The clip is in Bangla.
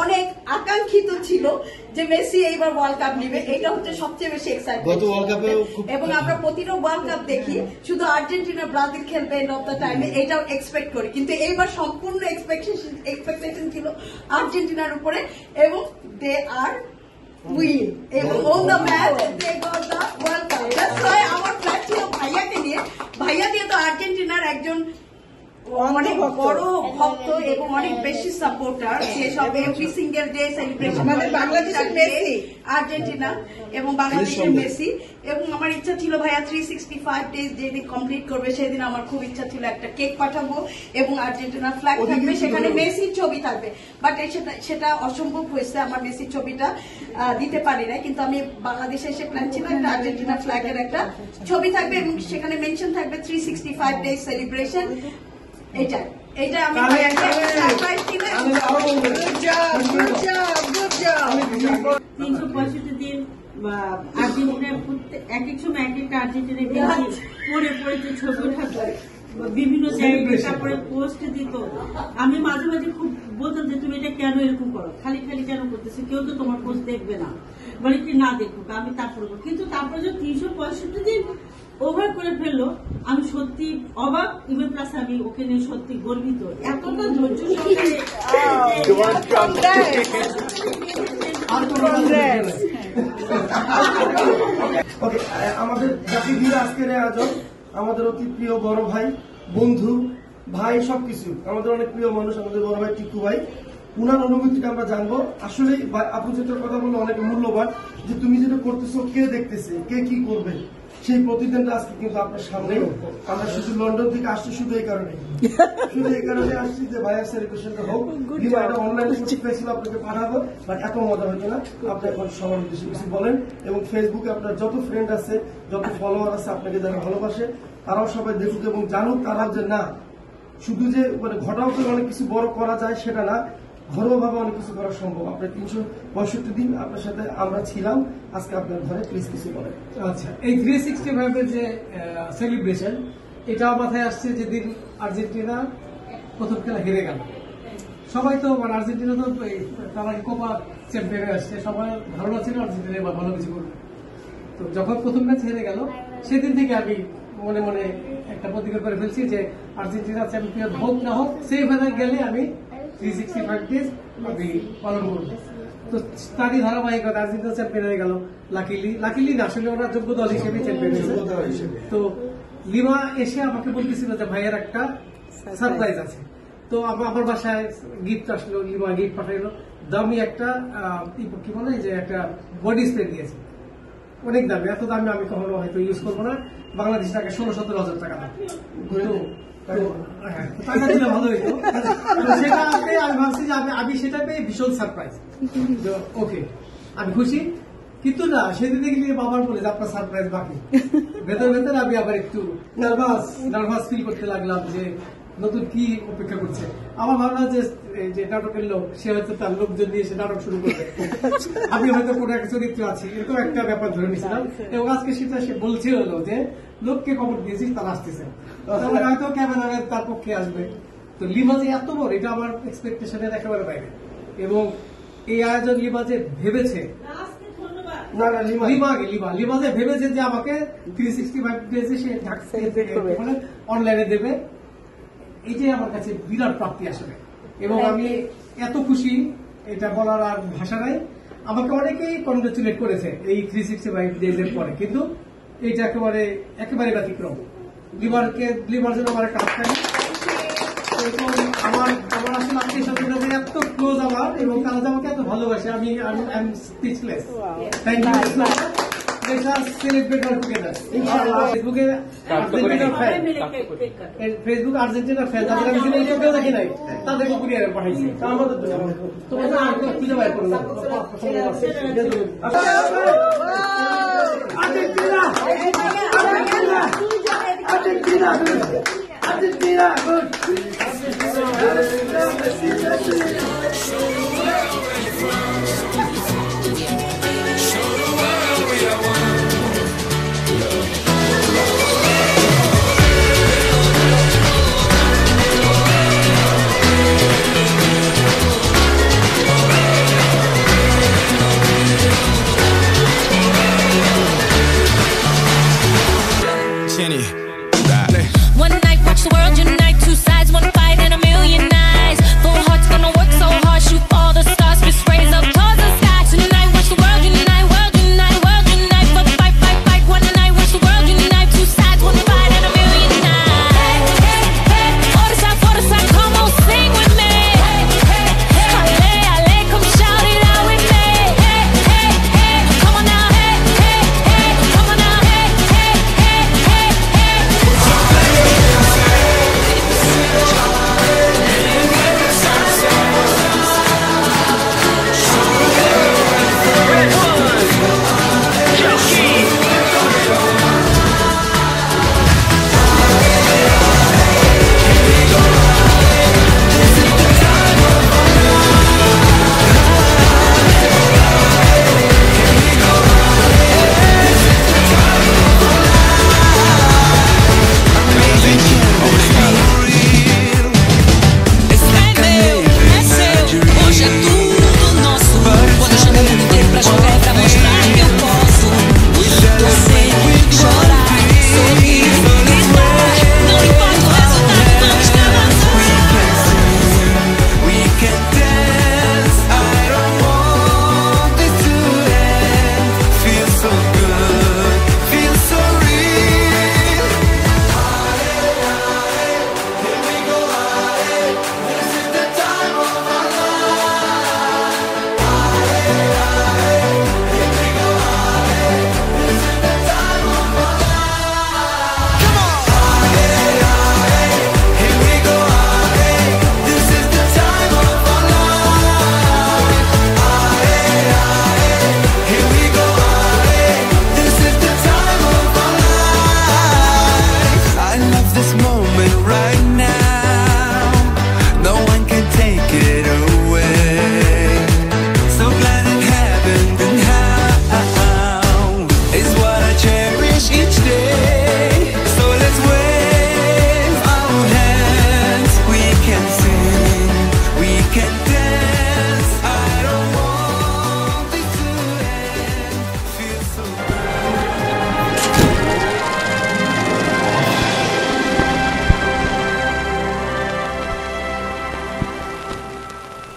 অনেক আকাঙ্ক্ষিত ছিল যে মেসি এইবার ওয়ার্ল্ড কাপ নিবে, এটা হচ্ছে সবচেয়ে বেশি এক্সাইটমেন্ট। এবং আমরা প্রতিটা ওয়ার্ল্ড কাপ দেখি শুধু আর্জেন্টিনা ব্রাজিল খেলবে এন্ড অফ দ্য টাইমে, এটাও এক্সপেক্ট করি, কিন্তু এইবার সম্পূর্ণ এক্সপেকটেশন ছিল আর্জেন্টিনার উপরে এবং দে আর উইন এবং on the match they got the world cup. That's why আমার ফ্ল্যাট ছিল ভাইয়াকে নিয়ে। ভাইয়া দিয়ে তো আর্জেন্টিনার একজন অনেক বড় ভক্ত এবং অনেক বেশি সাপোর্টার, সেসব এভরি সিঙ্গেল ডে সেলিব্রেশন আমাদের বাংলাদেশের মেসি আর্জেন্টিনা এবং বাংলাদেশের মেসি। এবং আমার ইচ্ছা ছিল ভাইয়া 365 ডেজ যেদিন কমপ্লিট করবে সেদিন আমার খুব ইচ্ছা ছিল একটা কেক পাঠাবো এবং আর্জেন্টিনার ফ্ল্যাগ থাকবে, সেখানে মেসির ছবি থাকবে, বাট সেটা অসম্ভব হয়েছে, আমার মেসির ছবিটা দিতে পারি না। কিন্তু আমি বাংলাদেশে এসে প্ল্যান ছিল একটা আর্জেন্টিনা ফ্ল্যাগের একটা ছবি থাকবে এবং সেখানে মেনশন থাকবে 365 ডেজ সেলিব্রেশন। এইটা আমি সারপ্রাইজ দিবে। 365 দিন আর্জেন্টিনা এক এক সময় এক একটা আর্জেন্টিনা পরে পড়েছে ছবি উঠাতো বিভিন্ন জায়গায়, তারপরে পোস্ট দিত। আমি মাঝে মাঝে খুব বলতাম যে তুমি এটা কেন এরকম করো, খালি খালি কেন করতেছো, কেউ তো তোমার পোস্ট দেখবে না, বলে কি না দেখুক, আমি তারপরে। কিন্তু তারপরে যে 365 দিন ওভার করে ফেললো, আমি সত্যি অবাক, ইভেন প্লাস আমি ওকে নিয়ে সত্যি গর্বিত। এতটা ধৈর্য আমাদের জাতিবীর আজকের আয়োজন, আমাদের অতি প্রিয় বড় ভাই, বন্ধু, ভাই, সবকিছু আমাদের অনেক প্রিয় মানুষ, আমাদের বড় ভাই টিকু ভাই, উনার অনুভূতিটা আমরা জানবো। আসলে আপু যেটা কথা বললো অনেক মূল্যবান, যে তুমি যেটা করতেছো কে দেখতেছে, কে কি করবে, সেই প্রতিদিনটা আজকে কিন্তু আপনার সামনে। আমরা শুধু লন্ডন থেকে আসছি শুধু এই কারণে আসছি যে ভাইয়ার সেলিব্রেশনটা হোক। এটা অনলাইন পেয়েছিল, আপনাকে পাঠাবো, বাট এত মজা হতো না। আপনি এখন সবার উদ্দেশ্যে কিছু বলেন এবং ফেসবুকে আপনার যত ফ্রেন্ড আছে, যত ফলোয়ার আছে, আপনাকে যারা ভালোবাসে তারাও সবাই দেখুক এবং জানুক তারাও যে না শুধু যে মানে ঘটাও করে অনেক কিছু বড় করা যায় সেটা না, ঘরোয়া ভাবে অনেক কিছু করা সম্ভব। আপনার 365 দিন আপনার সাথে আমরা ছিলাম, আজকে আপনার ঘরে প্লিজ কিছু বলেন। আচ্ছা, এই 365 যে সেলিব্রেশন, এটা মাথায় আসছে যেদিন আর্জেন্টিনা প্রথম খেলা হেরে গেল। সবাই তো মানে আর্জেন্টিনা তো তারা কোপা চ্যাম্পিয়ন আসছে, সবাই ধারণা ছিল আর্জেন্টিনা এবার ভালো কিছু করবে। তো যখন প্রথম ম্যাচ হেরে গেল সেদিন থেকে আমি মনে মনে একটা প্রতিজ্ঞা করে ফেলছি যে আর্জেন্টিনা চ্যাম্পিয়ন হোক না হোক, সেই ভেবে গেলে আমি 365 ডেজ আমি পালন করবো। তো তারই ধারাবাহিকতা আর্জেন্টিনা চ্যাম্পিয়ন হয়ে গেল। লাকিলি না, আসলে ওরা যোগ্য দল হিসেবে চ্যাম্পিয়ন হয়েছে। তো লিমা এসে আমাকে বলতেছিল যে ভাইয়ের একটা সারপ্রাইজ আছে। তো আমার বাসায় গিফট আসলো, লিমা গিফট পাঠাইলো, দামি একটা কি বলে যে একটা বডি স্প্রে দিয়েছে, অনেক দামি। এত দামি আমি কখনো হয়তো ইউজ করবো না। বাংলাদেশ টাকা 16-17 হাজার টাকা দাম, টাকা দিলে ভালো হইতো। সেটা আমি ভাবছি যে আমি সেটা পেয়ে ভীষণ সারপ্রাইজ। ওকে, আমি খুশি, কিন্তু না সেদিন দেখলে বাবার বলে যে আপনার সারপ্রাইজ বাকি। ভেতর ভেতর আমি আবার একটু নার্ভাস ফিল করতে লাগলাম যে নতুন কি অপেক্ষা করছে। আমার ভাবনা যে নাটকের লোক, সে হয়তো তার লোকজন দিয়ে সে নাটক শুরু করবে, আমি হয়তো কোনো একটা চরিত্র আছি, এরকম একটা ব্যাপার ধরে নিয়েছিলাম। এবং আজকে সেটা সে বলছে হলো যে লোককে খবর দিয়েছিস তারা আসতেছে, হয়তো ক্যামেরাম্যান তার পক্ষে আসবে। তো লিমা যে এত বড়, এটা আমার এক্সপেকটেশনের একেবারে বাইরে। এবং এই আয়োজন লিমা যে ভেবেছে, লিমা যে ভেবেছে যে আমাকে 365 ডেজে সে অনলাইনে দেবে, এই যে আমার কাছে বিরাট প্রাপ্তি আসলে। এবং আমি এত খুশি, এটা বলার আর ভাষা নাই। আমাকে অনেকেই কনগ্রেচুলেট করেছে এই 365 ডেজের পরে, কিন্তু এইটা একেবারে ব্যতিক্রম। লিমার জন্য আমার একটা হাত আমার আসলে আত্মীয় স্বজনরা এত ক্লোজ আমার, এবং তারা আমাকে এত ভালোবাসে, আমি স্পিচলেস। Thank you. ফেসবুক আর্জেন্টিনার ফ্যান, তাদের আমি কেউ দেখি নাই, তাদেরকে কুরিয়ারে পাঠাইছি। তোমাদের খুঁজে বাইর করলাম। Argentina, good.